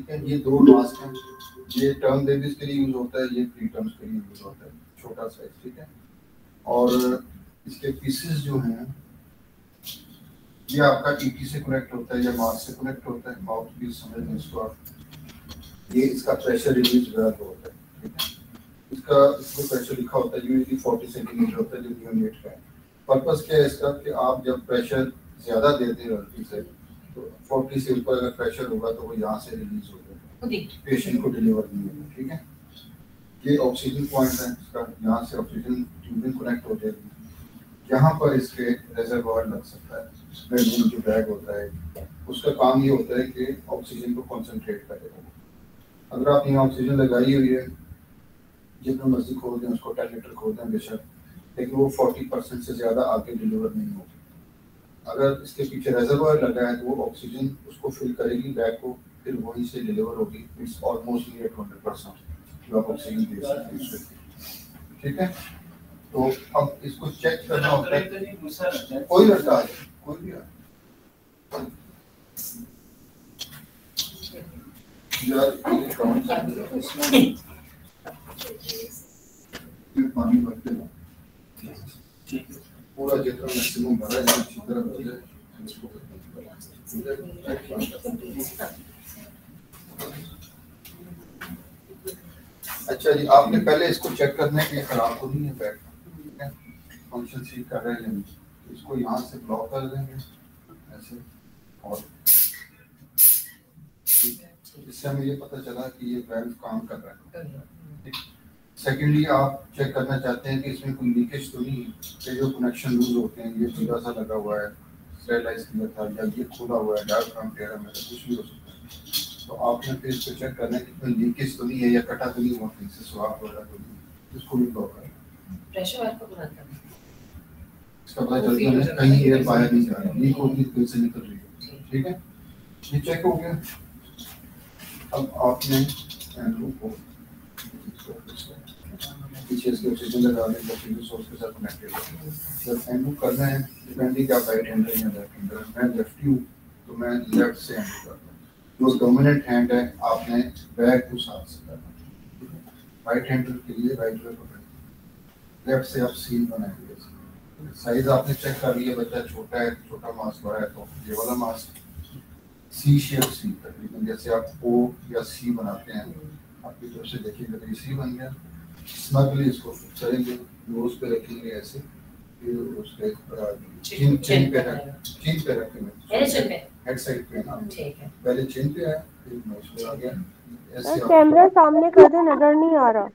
ठीक है। ये दो मास्क हैं, ये टर्म बेबीज के लिए यूज होता है, ये प्री टर्म्स के लिए यूज होता है, छोटा साइज, ठीक है। और इसके पीसेस जो हैं ये आपका टीटी से कनेक्ट होता है या माउथ से कनेक्ट होता है, माउथ भी समझ लें इसको आप। ये इसका प्रेशर रिलीज वैल्व होता है, ठीक है। इसका इसमें प्रेशर लिखा होता है, यूजुअली 40 सेंटीमीटर होता है जो यूनिट का है। पर्पस क्या है इसका कि आप जब प्रेशर ज्यादा देते हैं गलती से तो 40 से ऊपर अगर प्रेशर होगा तो वो यहाँ से रिलीज हो जाएगा, पेशेंट को डिलीवर नहीं होगा, ठीक है। ये ऑक्सीजन पॉइंट है इसका, यहाँ से ऑक्सीजन ट्यूबिंग कनेक्ट हो जाएगी, यहाँ पर इसके रेजर्वोयर लग सकता है, ब्लड जो बैग होता है उसका काम ये होता है कि ऑक्सीजन को कंसंट्रेट करेगा। अगर आप यहाँ ऑक्सीजन लगाई हुई है, जितना मर्जी खोल दें उसको, 10 लीटर खोल दें बेशक, लेकिन वो 40% से ज़्यादा आगे डिलीवर नहीं होगी। अगर इसके पीछे रेजर्वोयर लगा है तो वो ऑक्सीजन उसको फिल करेगी बैग को, फिर वहीं से डिलीवर होगी। इट्स ऑलमोस्ट नियर 100% जो आप ऑक्सीजन दे सकते हैं, ठीक है। तो अब इसको चेक करना होता है, कोई लड़का है कोई भी पानी भरते हो पूरा जितना मैक्सिमम भरा है अच्छी तरह भर जाए इसको। अच्छा जी, आपने पहले इसको चेक करना है कि खराब तो नहीं है बैग, फंक्शन ठीक कर रहे हैं नहीं। इसको यहाँ से ब्लॉक कर देंगे ऐसे, और इससे हमें ये पता चला कि ये वाल्व काम कर रहा है। सेकेंडली आप चेक करना चाहते हैं कि इसमें कोई लीकेज तो नहीं है, जो कनेक्शन लूज होते हैं, ये सीधा सा लगा हुआ है, स्टेरलाइज किया था, या ये खुला हुआ है, डायफ्राम टेढ़ा मेरा, कुछ भी हो सकता है। तो आपने फिर इसको चेक करना है कि कोई लीकेज तो नहीं है या कटा तो नहीं हुआ कहीं से, स्वाप वगैरह तो नहीं, इसको भी ब्लॉक करना है। प्रेशर वाल्व को बंद करना, इसका पता चलता है कहीं एयर बाहर नहीं जा रहा, लीक होगी कहीं से निकल रही है, ठीक है। ये चेक हो गया। अब आपने एंड्रू को पीछे इसके ऑक्सीजन लगा दें, ऑक्सीजन सोर्स के साथ कनेक्टेड है। जब एंड्रू करना है, डिपेंडिंग आप राइट हैंड या लेफ्ट हैंड, मैं लेफ्टी हूँ तो मैं लेफ्ट से एंड्रू करता हूँ। जो डोमिनेंट हैंड है आपने बैक को साथ से करना है, राइट हैंड के लिए राइट में पकड़ना, लेफ्ट से आप सील बनाएंगे। साइज आपने चेक कर लिया, बच्चा छोटा है, छोटा मास्क बड़ा है, तो ये वाला मास्क सी शेप सी तकरीबन जैसे आप ओ या सी बनाते हैं, आपकी तरफ से देखिएगा तो ये सी बन गया। स्मगली इसको करेंगे, नोज पे रखेंगे ऐसे, फिर उसके चिन पे रखेंगे, हेड साइड पे ना, पहले चिन पे है फिर नोज पे आ गया ऐसे। कैमरा सामने कर दे, नजर नहीं आ रहा।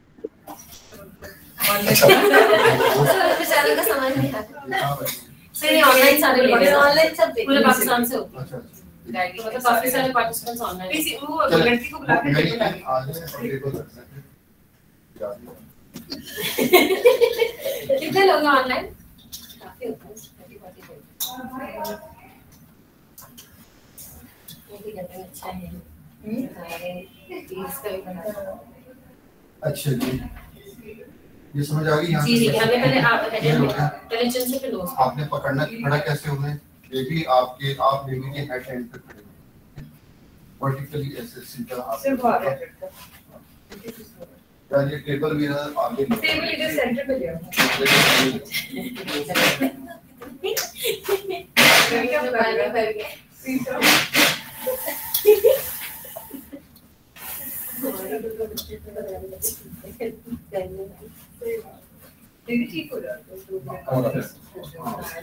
चैनल का समझ नहीं आता, फिर ऑनलाइन सारे ले रहे हैं, ऑनलाइन सब पूरे पाकिस्तान से होता है, मतलब काफी सारे पार्टिसिपेंट्स ऑनलाइन। इसी वो लड़की को बुला के कितने लोग हैं ऑनलाइन? काफी होता है, 30-40। अच्छा है, अच्छा जी, ये समझ आ गई। यहाँ जी हमें पहले चिन से फिर नोज। आपने पकड़ना खड़ा कैसे होना है, बेबी आपके आप बेबी के हेड एंड पे खड़े हो, वर्टिकली ऐसे सीधा आप यार। ये टेबल भी है आगे, टेबल इधर सेंटर पे ले आओ। क्या बात कर गए दीदी, ठीक हो जाता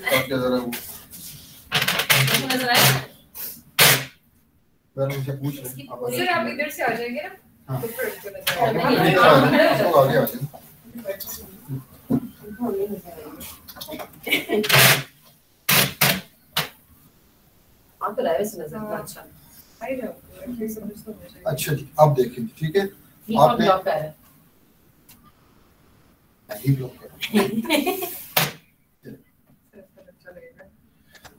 है जरा वो नजर आया। मैं मुझे पूछ रहे सर आप इधर से आ जाएंगे ना, हाँ। तो फिर इसको आगे आगे आपको लाइव से नजर अच्छा अच्छा जी। अब देखिए, ठीक है, आपने ब्लॉक कर है, नहीं ब्लॉक कर,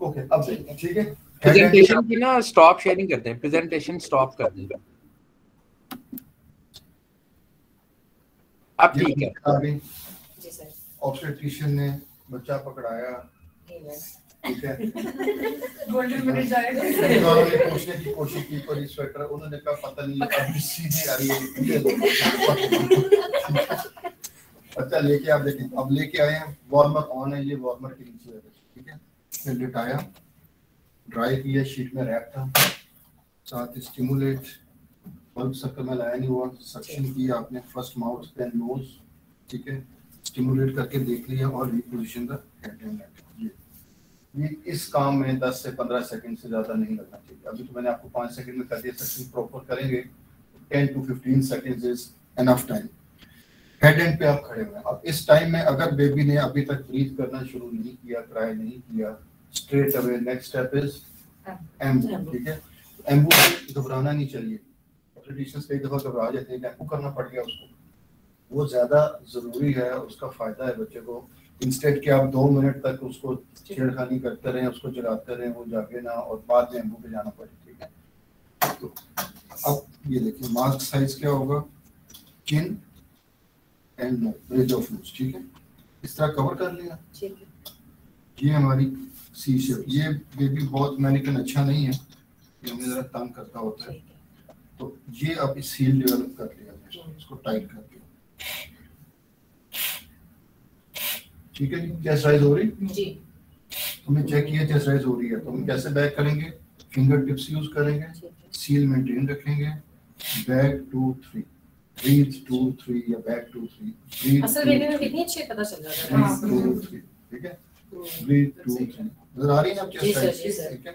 ओके। अब देखिए, ठीक है, प्रेजेंटेशन की ना स्टॉप शेयरिंग करते हैं, प्रेजेंटेशन स्टॉप कर देंगे। अब ठीक है जी सर। ऑब्स्टेट्रिशियन ने बच्चा पकड़ाया, ठीक है। गोल्डन मिनट जाएगा। उन्होंने पूछने की कोशिश की पर स्वेटर उन्होंने कहा पता नहीं अभी सीधे आ रही है। अच्छा लेके आप देखें, अब लेके आए हैं, वार्मर ऑन है, ये वार्मर के नीचे है, ठीक है। फिर लिटाया, ड्राई किया, शीट में रैप था, साथ स्टिमुलेट, बल्ब सर्कल में लाया नहीं हुआ, सक्शन किया आपने फर्स्ट माउथ देन नोज, ठीक है, स्टिमुलेट करके देख लिया और reposition the head and neck. ये इस काम में 10 से 15 सेकंड से ज्यादा नहीं लगना चाहिए। अभी तो मैंने आपको 5 सेकंड में कर दिया, सेक्शन प्रॉपर करेंगे 10 to 15 seconds is enough time. Head and पे आप खड़े हुए हैं। अब इस टाइम में अगर बेबी ने अभी तक ब्रीथ करना शुरू नहीं किया, ट्राई नहीं किया, straight away next step is Anbu, ठीक है। एम्बू में घबराना नहीं चाहिए। ऑब्स्टेट्रिशियंस कई दफा घबरा जाते हैं, एम्बू करना पड़ गया उसको, वो ज्यादा जरूरी है, उसका फायदा है बच्चे को। इंस्टेड कि आप 2 मिनट तक उसको छेड़खानी करते रहें, उसको जगाते रहें, वो जागे ना और बाद में एम्बू पे जाना पड़े, ठीक है। तो अब ये देखिए मास्क साइज क्या होगा, chin and nose, bridge of nose, ठीक है। इस तरह कवर कर लिया, ये हमारी सी शेप। ये बेबी बहुत मैनिकन अच्छा नहीं है, ये हमें जरा तंग करता होता है, तो ये अब इस सील डेवलप कर लिया, इसको टाइट कर दिया, ठीक है जी। चेस्ट राइज हो रही जी, हमने चेक किया चेस्ट राइज हो रही है, तो हम कैसे बैक करेंगे, फिंगर टिप्स यूज करेंगे, सील मेंटेन रखेंगे, बैक 2 3 ब्रीथ 2 3 या बैक 2 3 ब्रीथ। असल बेबी में कितनी अच्छी पता चल जाता है। 2 3, ठीक है, ब्रीथ 2 3। नजर आ रही है आप चेस्ट राइज, ठीक है।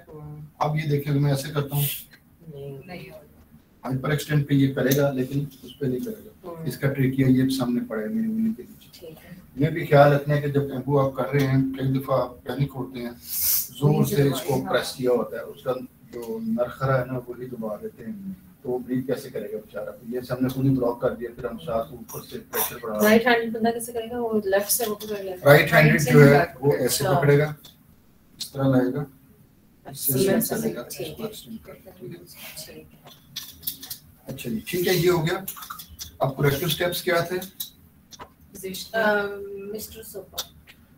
अब ये देखिए मैं ऐसे करता हूँ, नहीं हाइपर एक्सटेंड पे ये करेगा लेकिन उस पे नहीं करेगा, इसका ट्रिक ये सामने पड़ा है मेरी उंगली के नीचे। ये भी ख्याल रखना है कि जब एम्बू आप कर रहे हैं, कई दफा आप पैनिक होते हैं, जोर से इसको प्रेस किया होता है, उसका जो नरखरा है ना वही दबा देते हैं, तो वो ब्रीथ कैसे करेगा बेचारा। तो ये हमने पूरी ब्लॉक कर दिया, फिर हम साथ ऊपर से प्रेशर बढ़ा। राइट हैंड बंदा कैसे करेगा, वो लेफ्ट से वो पकड़ लेगा, राइट हैंडेड जो है वो ऐसे पकड़ेगा, इस तरह लाएगा, इससे चलेगा, इसको एक्सटेंड करके, ठीक है। अच्छा जी, ठीक है, ये हो गया। अब करेक्टिव स्टेप्स क्या थे,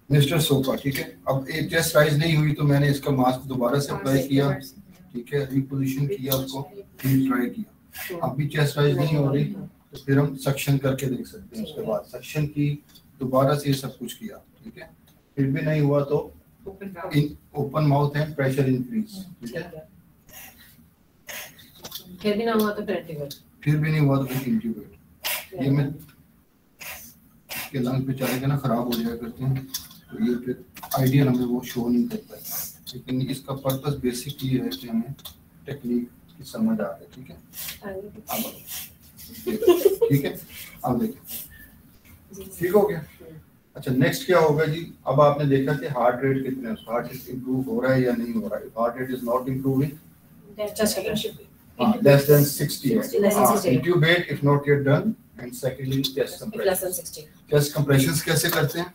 मिस्टर सोफा, ठीक है। अब एक चेस्ट राइज नहीं हुई तो मैंने इसका मास्क दोबारा से अप्लाई किया, ठीक है, रिपोजिशन किया उसको, फिर ट्राई किया। अब भी चेस्ट राइज नहीं हो रही तो फिर हम सक्शन करके देख सकते हैं, उसके बाद सक्शन की, दोबारा से ये सब कुछ किया, ठीक है, फिर भी नहीं हुआ तो open mouth and pressure increase, ठीक है। फिर भी ना हुआ तो फिर इंट्यूबेट, फिर भी नहीं हुआ तो फिर इंट्यूबेट। ये मैं के लंग्स बेचारे ना खराब हो जाया करते हैं, तो ये फिर आइडियल हमें वो शो नहीं करता है, लेकिन इसका पर्पस बेसिक ये है कि हमें टेक्निक की समझ आ रही है, ठीक है। अब ठीक है, अब देखिए ठीक हो गया। अच्छा नेक्स्ट क्या होगा जी, अब आपने देखा कि हार्ट रेट कितने है, हार्ट रेट इंप्रूव हो रहा है या नहीं हो रहा है। Heart rate is not improving, less than 60 है, intubate if not yet done, and secondly chest compressions। chest compressions कैसे करते हैं,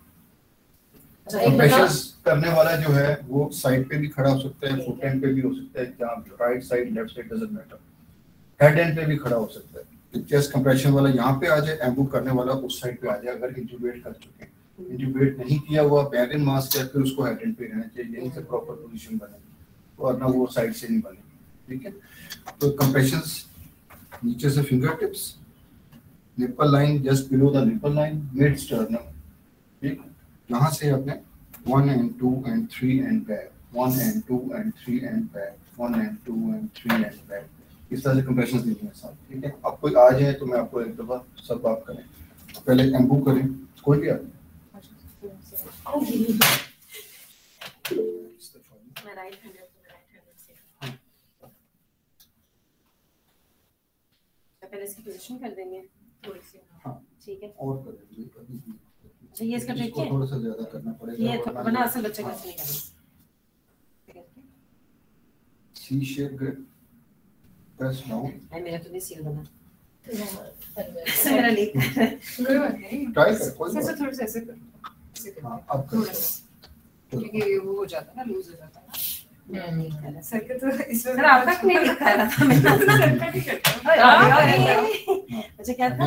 compressions करने वाला जो है वो साइड पे भी खड़ा हो सकता है, फुट एंड पे भी हो सकता है, जहाँ right side left side doesn't matter, head and पे भी खड़ा हो सकता है। चेस्ट कंप्रेशन वाला यहाँ पे आ जाए, एम्बू करने वाला उस साइड पे आ जाए अगर इंट्यूबेट कर चुके हैं। इंट्यूबेट नहीं किया हुआ बैग एंड मास्क है, फिर उसको हेड एंड पे रहना चाहिए, यहीं से प्रॉपर पोजीशन बनेगी, और ना वो साइड से नहीं बनेगी, ठीक है। तो कंप्रेशंस नीचे से finger tips, nipple line just below the nipple line, mid sternum, ठीक, यहाँ से आपने 1 and 2 and 3 and back, 1 and 2 and 3 and back, 1 and 2 and 3 and back, इस तरह से कंप्रेशंस देनी है साथ, ठीक है। अब कोई आ जाए तो मैं आपको एक दफा सब आप करें, पहले एम्बू करें, कोई भी आदमी पहले इसकी पोजीशन कर देंगे थोड़ी सी, हाँ ठीक है, और करेंगे कभी भी। अच्छा ये इसका ट्रिक है, थोड़ा सा ज्यादा करना पड़ेगा, ये वरना असल बच्चे का नहीं करना। सी शेप ग्रिप, प्रेस डाउन, आई मेरा तो नहीं सील बना, मेरा लीक कोई बात नहीं, ट्राई कर, कोई ऐसे बात थोड़ा सा ऐसे करो, हाँ अब थोड़ा सा, क्योंकि वो हो जाता है ना, लूज हो जाता है ना। सर के तो इसमें मेरा आपका नहीं लिखा रहा था, मैं अपना सर का नहीं करता। अच्छा क्या था,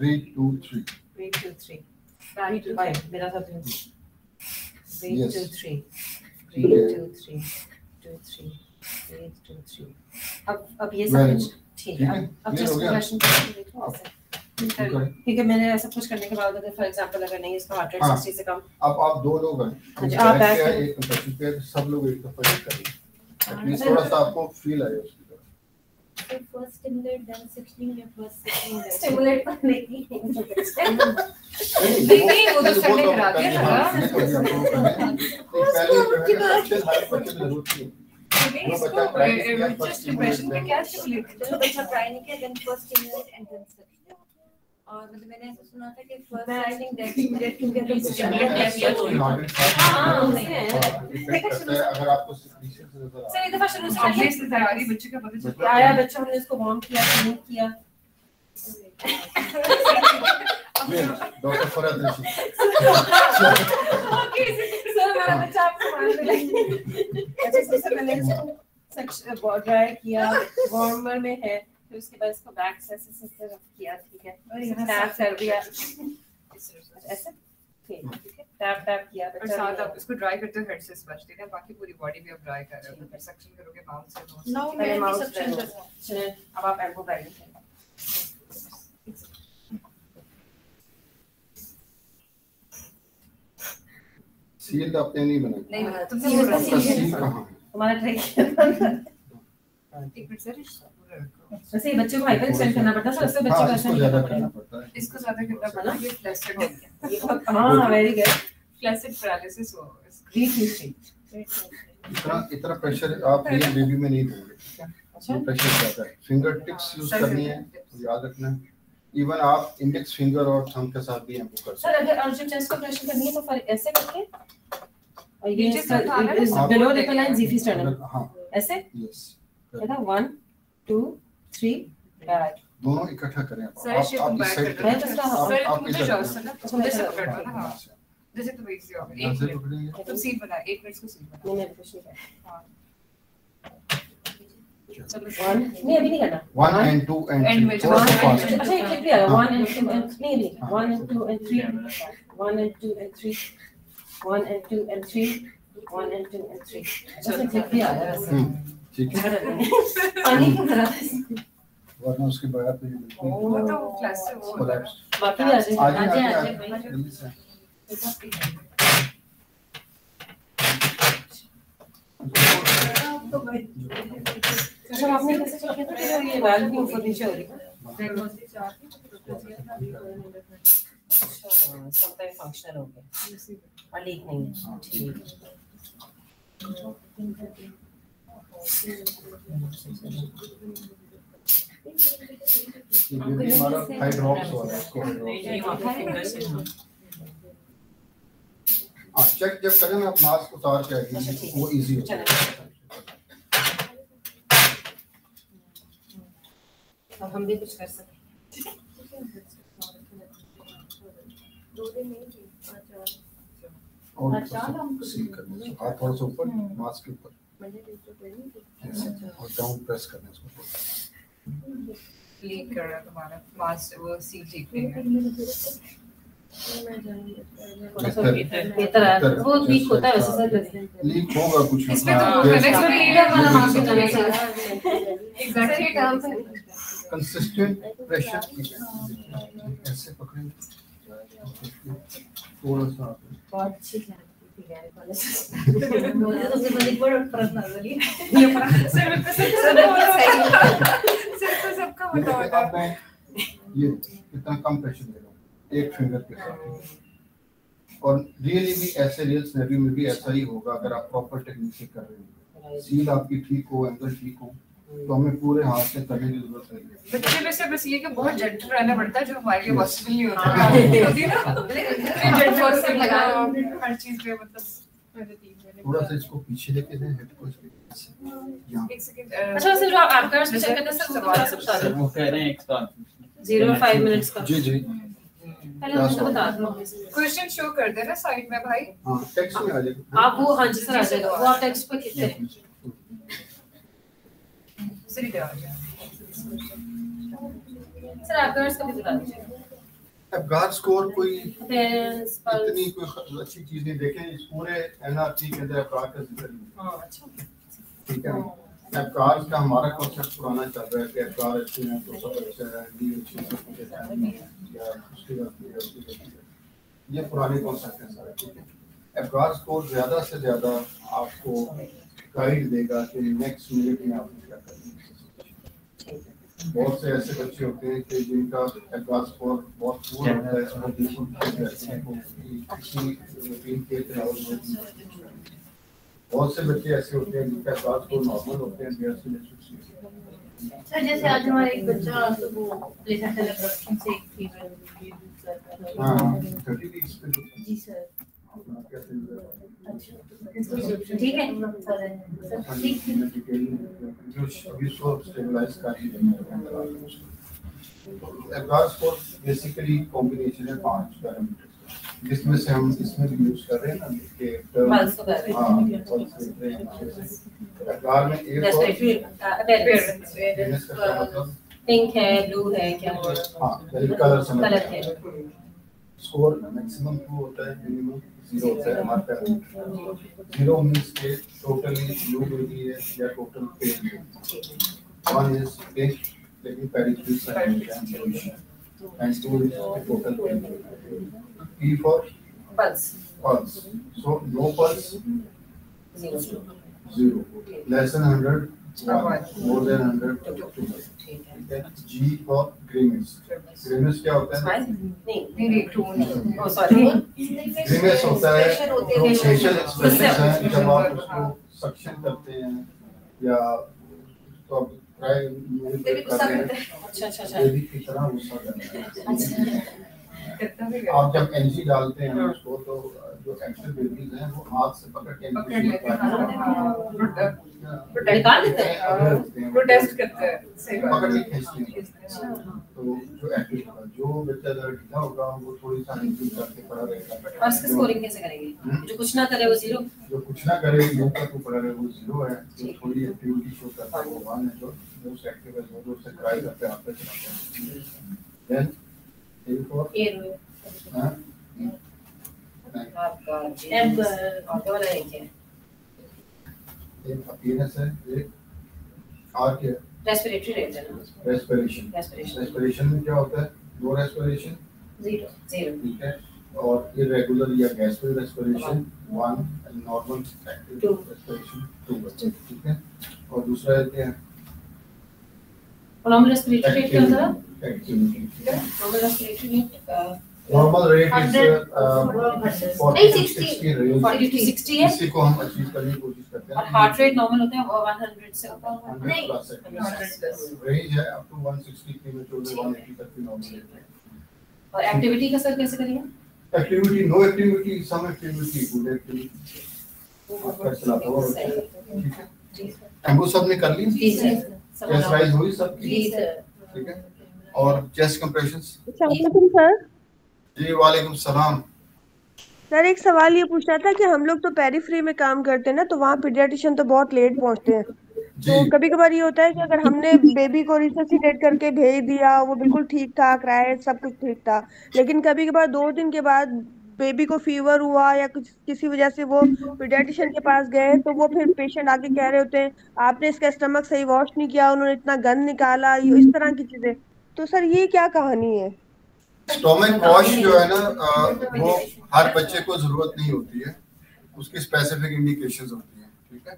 3 2 3 3 2 3 मेरा था 3 2 3 3 2 3 2 3 8 2 3 अब ये सब कुछ ठीक है। अब जस्ट क्वेश्चन ठीक है, मैंने ऐसा कुछ करने के बाद अगर फॉर एग्जांपल अगर नहीं इसका हार्ट रेट 60 से कम, अब आप दो लोग हैं, आप बैक एक कंप्रेशन पे सब लोग एक दफा ये करेंगे, एटलीस्ट थोड़ा सा आपको फील आए उसकी तरफ। First stimulate, then 16 या first 16 stimulate करने की नहीं वो तो करने करा दिया था। Just impression में क्या stimulate जो बच्चा ट्राई नहीं किया then first stimulate and then 16 और मतलब मैंने ऐसा सुना था कि first I think that stimulate क्योंकि अगर stimulate किया तो अगर आपको सिक्रीशन से नजर सर एक दफा शुरू से ऑब्वियस तैयारी बच्चे का पता चलता है। आया बच्चा, हमने इसको वार्म किया नहीं किया। Doctor Farhad Rashid okay sir मेरा बच्चा आपको मान ले। अच्छा सबसे पहले सेक्शन ड्राई किया, वार्मर में है, फिर उसके बाद इसको बैक से किया, ठीक है, और यहाँ टैप कर दिया ऐसे, ठीक है, टैप किया और साथ आप इसको ड्राई करते हो हेड से स्पष्ट है, बाकी पूरी बॉडी भी आप ड्राई कर रहे हो, फिर सक्शन करोगे माउथ से। नो मैं भी सक्शन कर रहा हूं। चलिए अब आप एल्बो बैलेंस करें। सील आपने नहीं बनाई? नहीं बना तुमने सील वो का सील सील कहाँ है? तुम्हारा ट्रिक एक मिनट सर वैसे ये बच्चे को हाइपर एक्सटेंड करना पड़ता है, सर उससे बच्चे को हाँ, ऐसा इसको नहीं ज्यादा करना करना पड़ेगा। पड़ता है। इसको ज्यादा करना पड़ा, ये फ्लैसिड हो गया, हाँ वेरी गुड, फ्लैसिड पैरालिसिस हो इतना प्रेशर आप ये बेबी में नहीं दोगे, ठीक है? अच्छा प्रेशर ज्यादा है, फिंगर टिप्स यूज करनी है, याद रखना है। इवन आप इंडेक्स फिंगर और थंब के साथ भी एम्पू कर सकते सर अगर अर्जेंट चेस्ट को प्रेशर करनी है तो फिर ऐसे करके और ये नीचे से उठाना है, बिलो लिपल लाइन जीफी स्टर्नम हैं। हाँ ऐसे यस, है ना 1 2 3 बैक दोनों इकट्ठा करें आप। सर शिफ्ट आप इस बैक साइड कर करें, दो सर, सर आप तुम मुझे इधर जाओ करें। सर ना मुझे से पकड़ लो ना, हां यहाँ से। जैसे तुम इजी हो यहाँ से एक पकड़ेंगे। मिनट तुम सील बना, एक मिनट को सील बना। नहीं मैं कुछ नहीं कर हां चलो 1 नहीं अभी नहीं करना 1 and 2 and End 3 में थोड़ा सा one फास्ट। and अच्छा ये क्लिक किया 1 and 2 and नहीं 1 and 2 and 3 1 and 2 and 3 1 and 2 and 3 1 and 2 and 3 अच्छा क्लिक किया है वैसे ठीक है, पानी की तरह वरना उसके बाद तो ये बिल्कुल वो तो क्लास से वो कोलैप्स। बाकी आ जाए आगे आ जाए जल्दी से। अच्छा आपने कैसे चेक किया था ये वाल्व भी ऊपर नीचे हो रही है समटाइम फंक्शनल हो गया और लीक नहीं है ठीक ये भी हमारा हाई ड्रॉप्स वाला है, इसको हाँ चेक जब करें ना आप मास्क उतार के आइए, वो इजी हो जाएगा। अब हम भी कुछ कर सकते हैं 2 दिन नहीं थी 5 और सील करना है, हाथ थोड़ा सा ऊपर, मास्क के ऊपर मंडे ट्यूसडे नहीं थी ऐसे, और डाउन प्रेस करना है इसको। लीक कर रहा है तुम्हारा मास, वो सील ठीक नहीं है। बेहतर है वो लीक होता है वैसे सर लीक होगा कुछ ना। इसमें तो हाँ, कनेक्ट जैसे- लीडर वाला मास है जाने से एग्जैक्टली काम से कंसिस्टेंट प्रेशर ऐसे पकड़ेंगे थोड़ा सा बहुत अच्छी जान थी मुझे सबसे बड़ी बड़ा फर्क नजर ये सिर्फ सबका बता अब मैं ये इतना कम प्रेशर दे रहा हूँ एक फिंगर के साथ, और रियली भी ऐसे रियल सिनेरियो में भी ऐसा ही होगा अगर आप प्रॉपर टेक्निक से कर रहे हो, सील आपकी ठीक हो, एंगल ठीक हो, तो हमें पूरे हाथ से करने की जरूरत है। बच्चे में से बस ये कि बहुत जेंटल रहना पड़ता है जो हमारे लिए पॉसिबल नहीं होता होती है ना जेंटल से लगा हर चीज पे मतलब थोड़ा सा इसको पीछे लेके दें, हेड को इसके यहाँ एक सेकंड अच्छा सर जो आप आपका चेक करते हैं सर वो बता सकता है वो कह रहे हैं एक साथ 0-5 मिनट्स का जी जी पहले मुझे बता दो क्वेश्चन शो कर देना साइड में भाई। हाँ टेक्स्ट में आ जाएगा। आप वो हाँ जी सर आ जाएगा वो आप टेक्स्ट पे क्लिक करें सीधे आ जाए। सर आपका इसका भी बता दीजिए एबगार स्कोर कोई Appearance, pulse. इतनी कोई अच्छी चीज नहीं, देखें इस पूरे एनआरटी के अंदर एबगार का जिक्र नहीं है। अच्छा। ठीक है, एबगार का हमारा कॉन्सेप्ट पुराना चल रहा है कि एबगार अच्छे हैं तो सब अच्छा है, डी अच्छी है या उसकी बात है, ये पुराने कॉन्सेप्ट हैं सारे। ठीक है, एबगार स्कोर ज्यादा से ज्यादा आपको गाइड देगा कि नेक्स्ट मिनट में आपको क्या करना है। बहुत से ऐसे बच्चे होते हैं कि जिनका एबगार स्कोर बहुत पुअर होता है और बिल्कुल ठीक रहते हैं, वो किसी रूटीन के तहत। बहुत से बच्चे ऐसे होते हैं जिनका एबगार स्कोर नॉर्मल होते हैं, देयर से सर जैसे आज हमारा एक बच्चा तो वो प्लेसेंटल एब्रप्शन से एक फीवर हाँ 30 वीक्स पे जी सर ठीक है जो अभी उसको स्टेबलाइज कर ही देंगे। एबगार स्कोर बेसिकली कॉम्बिनेशन है 5 पैरामीटर्स जिसमें से हम इसमें भी यूज कर रहे हैं ना कि पल्स को कर रहे हैं। हां पल्स देख रहे हैं। एबगार में एक और Respiratory appearance. appearance का क्या मतलब पिंक है, ब्लू है, क्या हो रहा है? हां कलर समझ कलर है। स्कोर मैक्सिमम 2 होता है, मिनिमम 0 होता है हमारे पैरामीटर। 0 मींस के टोटली ब्लू बेबी है या टोटल पेल है। 1 इज पिंक लेकिन peripheral side and position and 2 is total pale. P for Pulse. pulse. So no pulse 0. 0. Less than 100 1. More than 100 2. ठीक है। ठीक है। G for grimace. Grimace क्या होता है? Smile? नहीं। नहीं टोन Oh, sorry. ग्रीमेस होता है जो फेशियल एक्सप्रेशन है जब आप उसको सक्शन करते हैं या तो आप ट्राई कर रहे हैं अच्छा। बेबी की तरह गुस्सा करते हैं। आप जब एनजी डालते हैं उसको तो जो एक्चुअल बेबीज हैं वो हाथ से पकड़ के पकड़ लेते हैं, निकाल देते हैं। प्रोटेस्ट करते हैं, सही बात पकड़ के है। खींचते हैं। तो जो एक्टिव होगा जो बच्चा अगर ढीला होगा वो थोड़ी सा एनजी करके पड़ा रहेगा। और इसकी स्कोरिंग कैसे करेंगे? जो कुछ ना करे वो 0। जो कुछ ना करे योग का तो पड़ा रहे वो 0 है। जो थोड़ी एक्टिविटी शो करता है वो 1 है। जो मोस्ट एक्टिव है जो से ट्राई करते हैं आप पे चलाते हैं। देन हां आपका आपका वाला है क्या? एक अपीयरेंस है, एक और क्या रेस्पिरेटरी रेट है ना? रेस्पिरेशन। रेस्पिरेशन में क्या होता है? Low respiration 0. ठीक है, और इरेगुलर या gasping respiration 1 and normal active respiration 2 ठीक है। और दूसरा क्या है? नॉर्मल रेस्पिरेटरी रेट क्या होता है? Activity. Normal respiratory rate normal rate is 40 to 60 range. 40 to 60 है। इसी को हम अचीव करने की कोशिश करते हैं। और हार्ट रेट नॉर्मल होता है 100 से ऊपर। 100 प्लस रेंज है अप टू 160 प्रीमेच्योर 180 तक की नॉर्मल रेट है। और एक्टिविटी का सर कैसे करेंगे? Activity no activity some activity good activity आपका चलाता हुआ बच्चा है, ठीक है। एम्बो सब ने कर ली? जी सर। चेस्ट राइज हुई सबकी? जी सर। ठीक है। और चेस्ट कंप्रेशंस? सर जी वालेकुम सलाम। सर एक सवाल ये पूछना था कि हम लोग तो पेरीफ्री में काम करते हैं ना, तो वहाँ पीडियाट्रिशियन तो बहुत लेट पहुँचते हैं। जी तो कभी कभार ये होता है कि अगर हमने बेबी को रिससिटेट करके भेज दिया, वो बिल्कुल ठीक ठाक रहा है, सब कुछ ठीक था, लेकिन कभी कभार 2 दिन के बाद बेबी को फीवर हुआ या कुछ किसी वजह से वो पीडियाट्रिशियन के पास गए, तो वो फिर पेशेंट आके कह रहे होते हैं आपने इसका स्टमक सही वॉश नहीं किया, उन्होंने इतना गंद निकाला, इस तरह की चीजें। तो सर ये क्या कहानी है? स्टोमक वॉश जो है ना वो हर बच्चे को जरूरत नहीं होती है, उसकी स्पेसिफिक इंडिकेशंस होती हैं, ठीक है।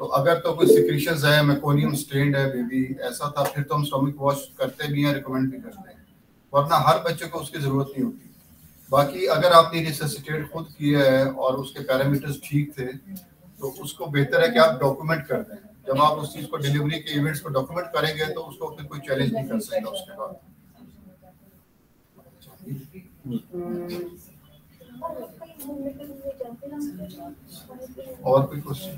तो अगर तो कोई सिक्रीशंस है, मेकोनियम स्टेन्ड है बेबी ऐसा था, फिर तो हम स्टोमक वॉश करते भी हैं, रिकमेंड भी करते हैं, वरना हर बच्चे को उसकी जरूरत नहीं होती। बाकी अगर आपने रिससिटेट खुद किया है और उसके पैरामीटर्स ठीक थे तो उसको बेहतर है कि आप डॉक्यूमेंट कर दें। जब आप उस चीज को डिलीवरी के इवेंट्स को डॉक्यूमेंट करेंगे तो उसको फिर कोई चैलेंज नहीं कर सकता उसके बाद। और कोई क्वेश्चन?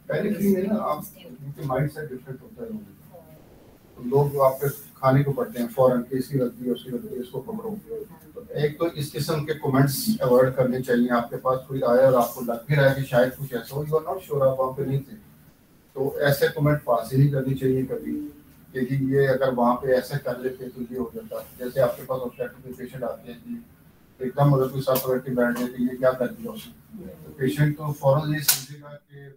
पेरिफेरी में ना आपके माइंडसेट डिफरेंट होता है। तो लोग जो आपके खाने को पढ़ते हैं फौरन कि इसकी गलती है उसकी गलती है इसको पकड़ो। तो एक तो इस किस्म के कमेंट्स अवॉइड करने चाहिए। आपके पास कोई आया और आपको लग भी रहा है कि शायद कुछ ऐसा हो, यू आर नॉट श्योर, आप वहाँ पे नहीं थे, तो ऐसे कमेंट पास ही नहीं करनी चाहिए कभी, क्योंकि ये अगर वहाँ पे ऐसे कर लेते तो ये हो जाता। जैसे आपके पास ऑब्जेक्टिव के पेशेंट आते हैं जी, एकदम अगर कोई साफ करके बैठ जाए तो ये क्या कर दिया उसने, तो पेशेंट तो फौरन ये समझेगा कि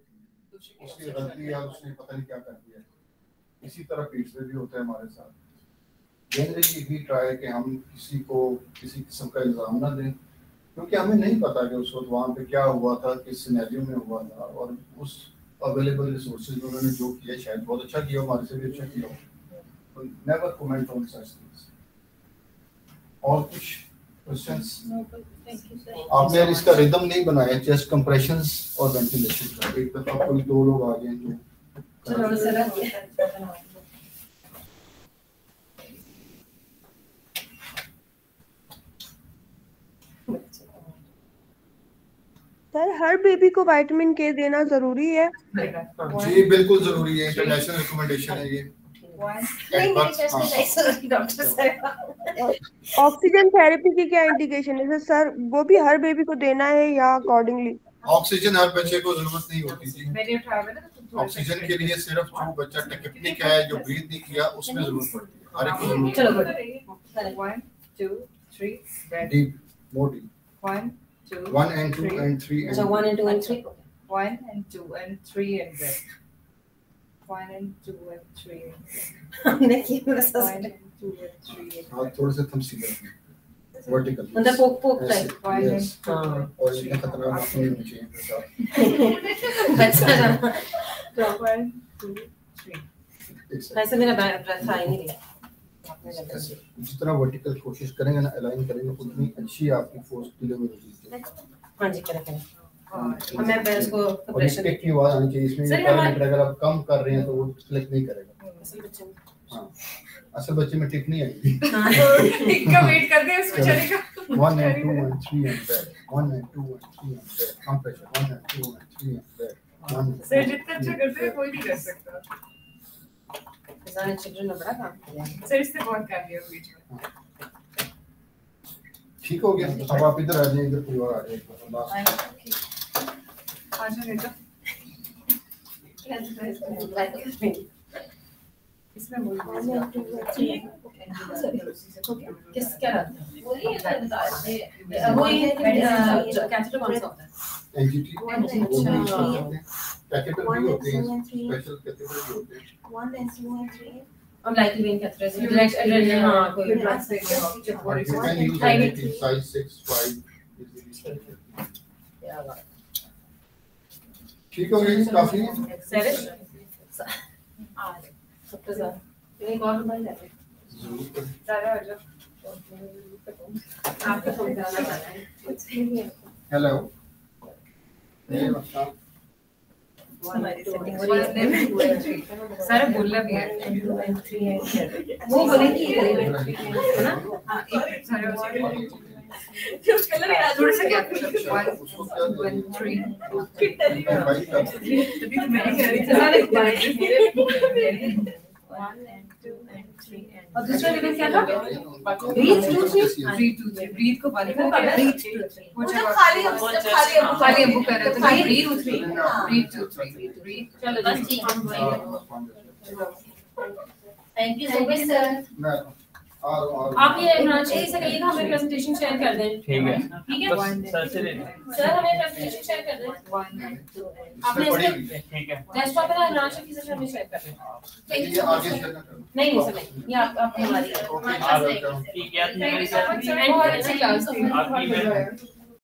उसकी गलती या उसने पता नहीं क्या कर दिया। इसी तरह पीछे भी होता है हमारे साथ। जनरली भी ट्राई कि हम किसी को किसी किस्म का इल्ज़ाम ना दें, क्योंकि हमें नहीं पता कि उस वक्त वहाँ पे क्या हुआ था, किस सिनेरियो में हुआ था, और उस अवेलेबल रिसोर्सेज उन्होंने जो किया शायद बहुत अच्छा किया, हमारे से भी अच्छा किया हो। Never comment on such things. और कुछ क्वेश्चंस? आपने यार इसका रिदम नहीं बनाया, चेस्ट कंप्रेशंस और वेंटिलेशन का। एक दफा कोई दो लोग आ गए जो सर हर बेबी को विटामिन के देना जरूरी है? जी बिल्कुल जरूरी है, इंटरनेशनल रिकमेंडेशन है ये। ऑक्सीजन थेरेपी की क्या इंडिकेशन है सर? वो भी हर बेबी को देना है या अकॉर्डिंगली? ऑक्सीजन हर बच्चे को जरूरत नहीं होती थी। ऑक्सीजन के लिए सिर्फ जो बच्चा टेक्निक है, जो ब्रीथ नहीं किया, उसमें जरूरत पड़ती है। हर एक को जरूरत पड़ती है। 1 2 3 deep, more deep. 1 2 1 and 2 and 3 and So 1 and 2 and 3. 1 and 2 and 3 and breath. 1 and 2 and 3 and हमने किया बस 1 and 2 and 3 and हाथ थोड़े से थम सीधा वर्टिकल मतलब पोक टाइप। 1 and 2 और ये खतरा नहीं होना चाहिए प्रसाद। बच्चा जाना। 1 2 3। ऐसे मेरा ब्रेथ आ ही नहीं रहा। ऐसे जितना वर्टिकल कोशिश करेंगे ना, अलाइन करेंगे, उतनी अच्छी आपकी फोर्स डिलीवर होगी। हाँ जी करें। हमें बेस को और इसके की आवाज आनी चाहिए इसमें। अगर आप कम कर रहे हैं तो वो क्लिक नहीं करेगा। असल बच्चे में हाँ, असल बच्चे में टिक नहीं आएगी। टिक का वेट करते हैं उसको चलेगा। 1 and 2 and 3 and back. 1 and 2 and 3 and back. Pump pressure. 1 and 2 and 3 and back. 1 and sir जितना अच्छा करते हैं कोई नहीं कर सकता। सारे चिल्ड्रन ने बड़ा काम किया। सर इससे बहुत काम किया बीच में। ठीक हो गया। अब आप इधर आ जाइए, इधर पूरा आ जाइए। आजा बेटा। इसमें बोल किस क्या रहता है? वही कैंसर कौन सा होता है? एनजीटी कैथेटर भी होते हैं, स्पेशल कैथेटर भी होते हैं। 1 and 2 and 3 हम लाइक वेन कैथेटर से लाइक एड्रेनलिन हां कोई ब्लड से size 6 5 ठीक हो गई काफी। सर सबसे ज्यादा एक और मोबाइल है सारा आ जाओ। आपको समझाना चाहता है। हेलो सारा बोलना भी है। वो बोलेंगी है ना? हाँ एक सारे थोड़ा सा क्या 1 2 and 3 तभी तो मैंने कह रही थी 1 and 2 and 3 and और दूसरा लेवल क्या था? breathe 2 3 breathe को बंद करके breathe 2 3 वो जब खाली हम कर रहे थे तो breathe 3 breathe 2 3 breathe चलो बस ठीक है। Thank you so much sir. आप ये इमरान शेख से कहिएगा हमें प्रेजेंटेशन शेयर कर दें। ठीक है। ठीक है सर से सर हमें प्रेजेंटेशन शेयर कर दें। 1 and 2 आपने इसके ठीक है। डेस्कटॉप पे ना इमरान शेख की से हमें शेयर कर दें। ये आगे शेयर ना करो। नहीं सर नहीं, ये आप हमारी ठीक है। बहुत अच्छी क्लास थी। आपकी